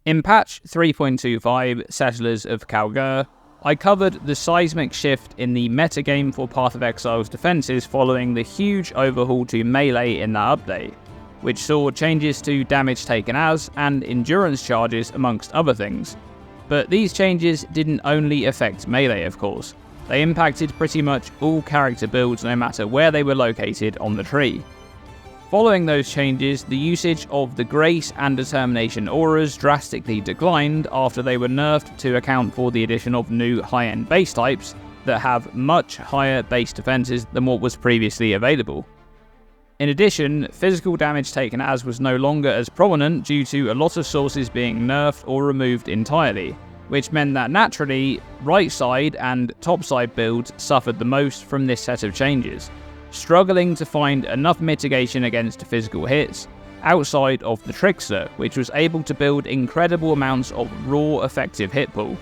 In patch 3.25, Settlers of Kalgur, I covered the seismic shift in the metagame for Path of Exile's defences following the huge overhaul to melee in that update, which saw changes to damage taken as and endurance charges amongst other things. But these changes didn't only affect melee, of course. They impacted pretty much all character builds no matter where they were located on the tree. Following those changes, the usage of the Grace and Determination auras drastically declined after they were nerfed to account for the addition of new high-end base types that have much higher base defenses than what was previously available. In addition, physical damage taken as was no longer as prominent due to a lot of sources being nerfed or removed entirely, which meant that naturally, right side and top side builds suffered the most from this set of changes, struggling to find enough mitigation against physical hits outside of the Trickster, which was able to build incredible amounts of raw effective hit pool.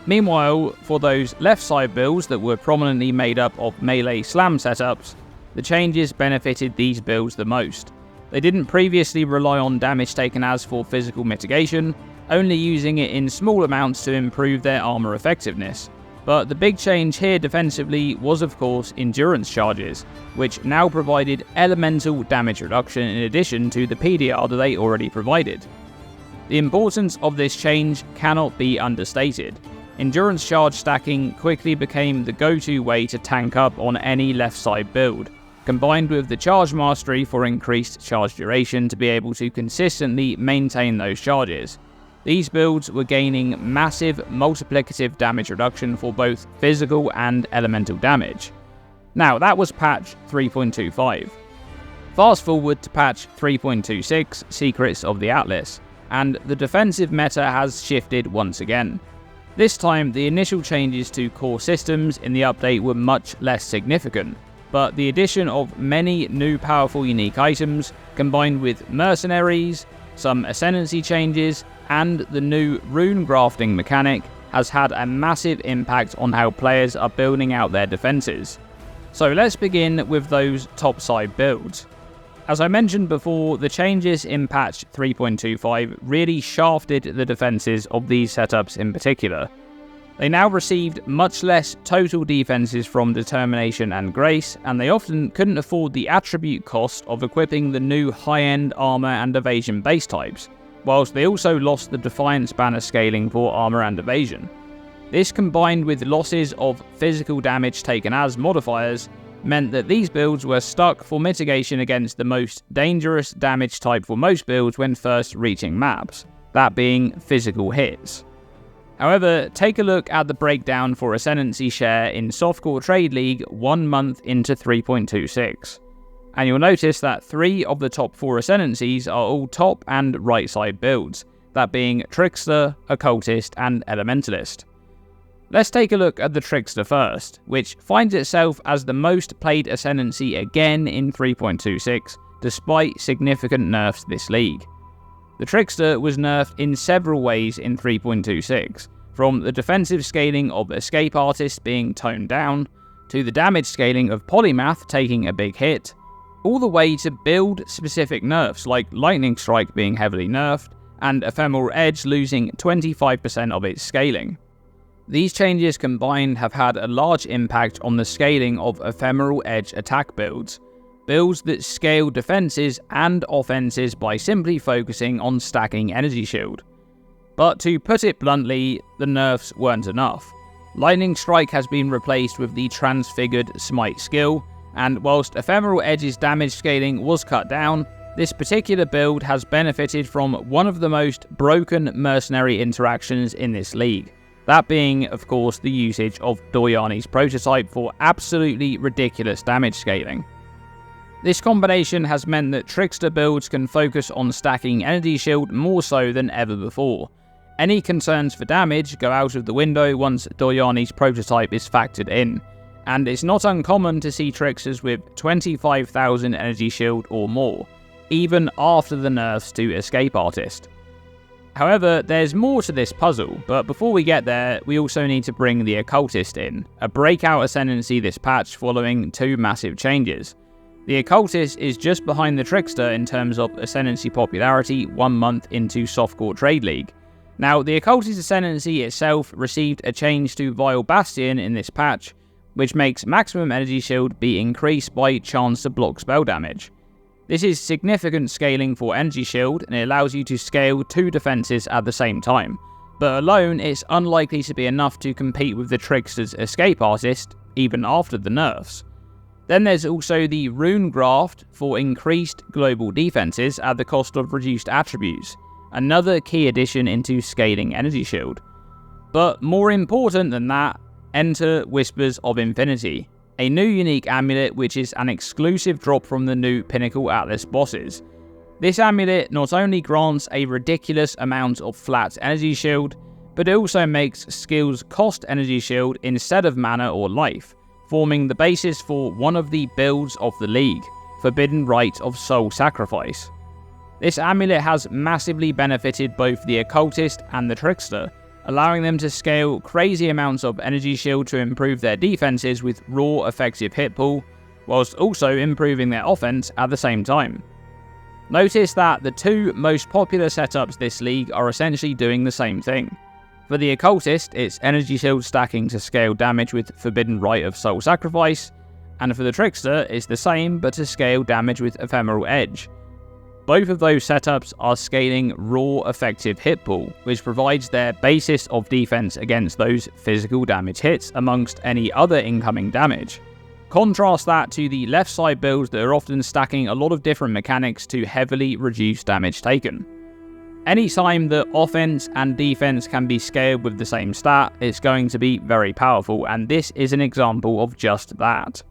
Meanwhile, for those left side builds that were prominently made up of melee slam setups, the changes benefited these builds the most. They didn't previously rely on damage taken as for physical mitigation, only using it in small amounts to improve their armor effectiveness. But the big change here defensively was of course endurance charges, which now provided elemental damage reduction in addition to the PDR that they already provided. The importance of this change cannot be understated. Endurance charge stacking quickly became the go-to way to tank up on any left side build, combined with the charge mastery for increased charge duration to be able to consistently maintain those charges. These builds were gaining massive multiplicative damage reduction for both physical and elemental damage. Now that was patch 3.25. Fast forward to patch 3.26, Secrets of the Atlas, and the defensive meta has shifted once again. This time the initial changes to core systems in the update were much less significant, but the addition of many new powerful unique items, combined with mercenaries, some ascendancy changes, and the new rune grafting mechanic has had a massive impact on how players are building out their defenses. So let's begin with those top side builds. As I mentioned before, the changes in patch 3.25 really shafted the defenses of these setups in particular. They now received much less total defenses from Determination and Grace, and they often couldn't afford the attribute cost of equipping the new high-end armor and evasion base types, whilst they also lost the Defiance banner scaling for armor and evasion. This, combined with losses of physical damage taken as modifiers, meant that these builds were stuck for mitigation against the most dangerous damage type for most builds when first reaching maps, that being physical hits. However, take a look at the breakdown for ascendancy share in Softcore Trade League 1 month into 3.26. And you'll notice that 3 of the top 4 ascendancies are all top and right side builds, that being Trickster, Occulist and Elementalist. Let's take a look at the Trickster first, which finds itself as the most played ascendancy again in 3.26, despite significant nerfs this league. The Trickster was nerfed in several ways in 3.26, from the defensive scaling of Escape Artist being toned down, to the damage scaling of Polymath taking a big hit, all the way to build-specific nerfs like Lightning Strike being heavily nerfed, and Ephemeral Edge losing 25% of its scaling. These changes combined have had a large impact on the scaling of Ephemeral Edge attack builds that scale defenses and offenses by simply focusing on stacking energy shield. But to put it bluntly, the nerfs weren't enough. Lightning Strike has been replaced with the Transfigured Smite skill, and whilst Ephemeral Edge's damage scaling was cut down, this particular build has benefited from one of the most broken mercenary interactions in this league. That being, of course, the usage of Doryani's prototype for absolutely ridiculous damage scaling. This combination has meant that Trickster builds can focus on stacking energy shield more so than ever before. Any concerns for damage go out of the window once Doryani's prototype is factored in, and it's not uncommon to see Tricksters with 25,000 energy shield or more, even after the nerfs to Escape Artist. However, there's more to this puzzle, but before we get there, we also need to bring the Occultist in, a breakout ascendancy this patch following 2 massive changes. The Occultist is just behind the Trickster in terms of ascendancy popularity 1 month into Softcore Trade League, Now, the Occultist Ascendancy itself received a change to Vile Bastion in this patch, which makes maximum energy shield be increased by chance to block spell damage. This is significant scaling for energy shield, and it allows you to scale 2 defenses at the same time, but alone it's unlikely to be enough to compete with the Trickster's Escape Artist, even after the nerfs. Then there's also the runegraft for increased global defenses at the cost of reduced attributes, another key addition into scaling energy shield. But more important than that, enter Whispers of Infinity, a new unique amulet which is an exclusive drop from the new Pinnacle Atlas bosses. This amulet not only grants a ridiculous amount of flat energy shield, but it also makes skills cost energy shield instead of mana or life, forming the basis for one of the builds of the league, Forbidden Rite of Soul Sacrifice. This amulet has massively benefited both the Occultist and the Trickster, allowing them to scale crazy amounts of energy shield to improve their defenses with raw effective hit pool, whilst also improving their offense at the same time. Notice that the 2 most popular setups this league are essentially doing the same thing. For the Occultist, it's energy shield stacking to scale damage with Forbidden Rite of Soul Sacrifice, and for the Trickster, it's the same but to scale damage with Ephemeral Edge. Both of those setups are scaling raw effective hit pool, which provides their basis of defense against those physical damage hits amongst any other incoming damage. Contrast that to the left side builds that are often stacking a lot of different mechanics to heavily reduce damage taken. Anytime that offense and defense can be scaled with the same stat, it's going to be very powerful, and this is an example of just that.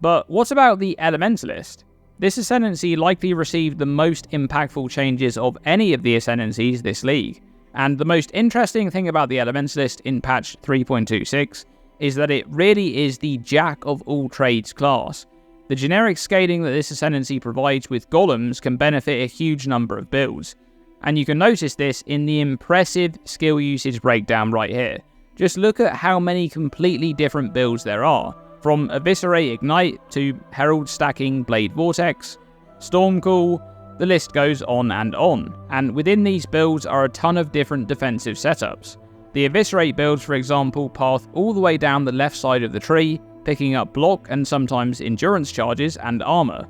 But what about the Elementalist? This Ascendancy likely received the most impactful changes of any of the Ascendancies this league, and the most interesting thing about the Elementalist in patch 3.26 is that it really is the jack of all trades class. The generic scaling that this Ascendancy provides with golems can benefit a huge number of builds, and you can notice this in the impressive skill usage breakdown right here. Just look at how many completely different builds there are, from Eviscerate Ignite to Herald stacking Blade Vortex, Stormcall, the list goes on, and within these builds are a ton of different defensive setups. The Eviscerate builds, for example, path all the way down the left side of the tree, picking up block and sometimes endurance charges and armor.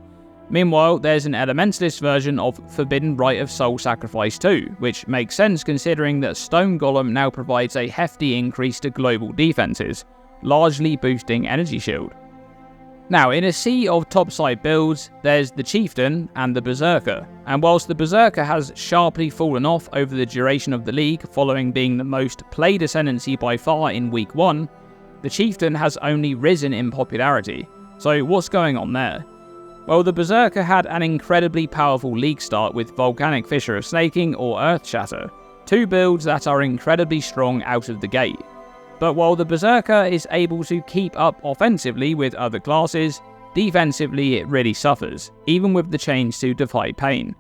Meanwhile, there's an Elementalist version of Forbidden Rite of Soul Sacrifice 2, which makes sense considering that Stone Golem now provides a hefty increase to global defenses, largely boosting energy shield. Now, in a sea of topside builds, there's the Chieftain and the Berserker, and whilst the Berserker has sharply fallen off over the duration of the league following being the most played Ascendancy by far in week 1, the Chieftain has only risen in popularity. So what's going on there? Well, the Berserker had an incredibly powerful league start with Volcanic Fissure of Snaking or Earth Shatter, 2 builds that are incredibly strong out of the gate. But while the Berserker is able to keep up offensively with other classes, defensively it really suffers, even with the change to Defy Pain.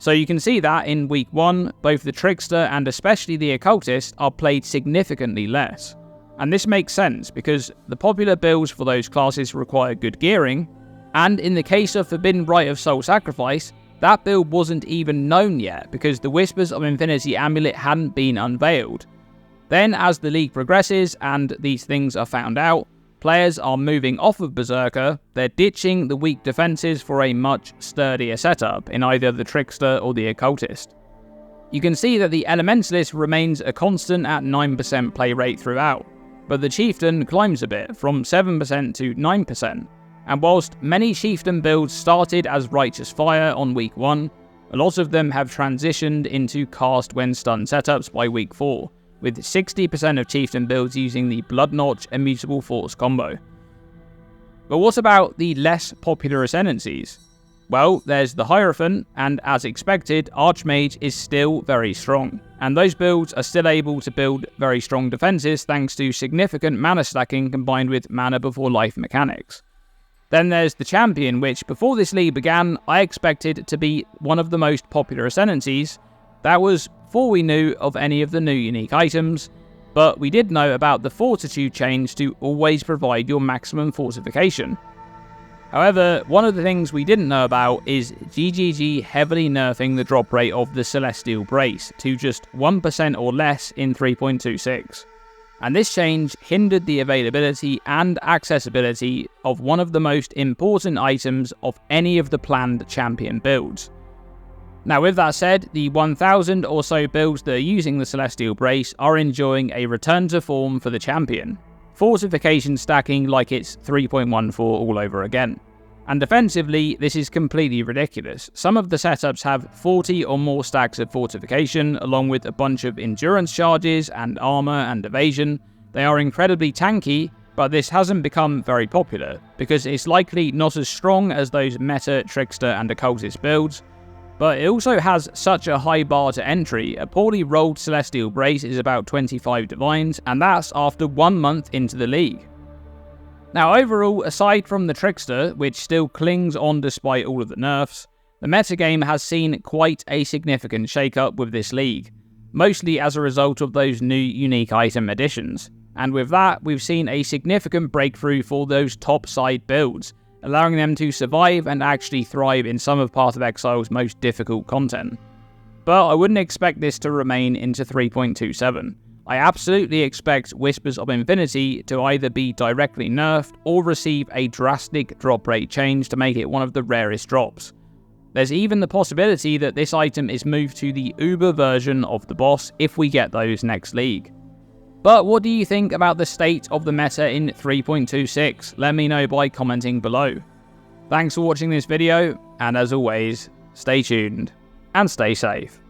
So you can see that in week 1, both the Trickster and especially the Occultist are played significantly less. And this makes sense because the popular builds for those classes require good gearing, and in the case of Forbidden Rite of Soul Sacrifice, that build wasn't even known yet because the Whispers of Infinity amulet hadn't been unveiled. Then as the league progresses and these things are found out, players are moving off of Berserker, they're ditching the weak defenses for a much sturdier setup in either the Trickster or the Occultist. You can see that the Elementalist remains a constant at 9% play rate throughout, but the Chieftain climbs a bit from 7% to 9%, and whilst many Chieftain builds started as Righteous Fire on week 1, a lot of them have transitioned into cast when stunned setups by week 4, with 60% of Chieftain builds using the Blood Notch Immutable Force combo. But what about the less popular Ascendancies? Well, there's the Hierophant, and as expected, Archmage is still very strong, and those builds are still able to build very strong defenses thanks to significant mana stacking combined with mana before life mechanics. Then there's the Champion, which before this league began, I expected to be one of the most popular Ascendancies. That was before we knew of any of the new unique items, but we did know about the Fortitude change to always provide your maximum fortification. However, one of the things we didn't know about is GGG heavily nerfing the drop rate of the Celestial Brace to just 1% or less in 3.26. And this change hindered the availability and accessibility of one of the most important items of any of the planned champion builds. Now with that said, the 1000 or so builds that are using the Celestial Brace are enjoying a return to form for the champion. Fortification stacking like it's 3.14 all over again. And defensively, this is completely ridiculous. Some of the setups have 40 or more stacks of fortification, along with a bunch of endurance charges and armor and evasion. They are incredibly tanky, but this hasn't become very popular, because it's likely not as strong as those meta, Trickster and Occultist builds. But it also has such a high bar to entry. A poorly rolled Celestial Brace is about 25 divines, and that's after 1 month into the league. Now overall, aside from the Trickster, which still clings on despite all of the nerfs, the metagame has seen quite a significant shakeup with this league, mostly as a result of those new unique item additions. And with that, we've seen a significant breakthrough for those top side builds, allowing them to survive and actually thrive in some of Path of Exile's most difficult content. But I wouldn't expect this to remain into 3.27. I absolutely expect Whispers of Infinity to either be directly nerfed or receive a drastic drop rate change to make it one of the rarest drops. There's even the possibility that this item is moved to the Uber version of the boss if we get those next league. But what do you think about the state of the meta in 3.26? Let me know by commenting below. Thanks for watching this video, and as always, stay tuned and stay safe.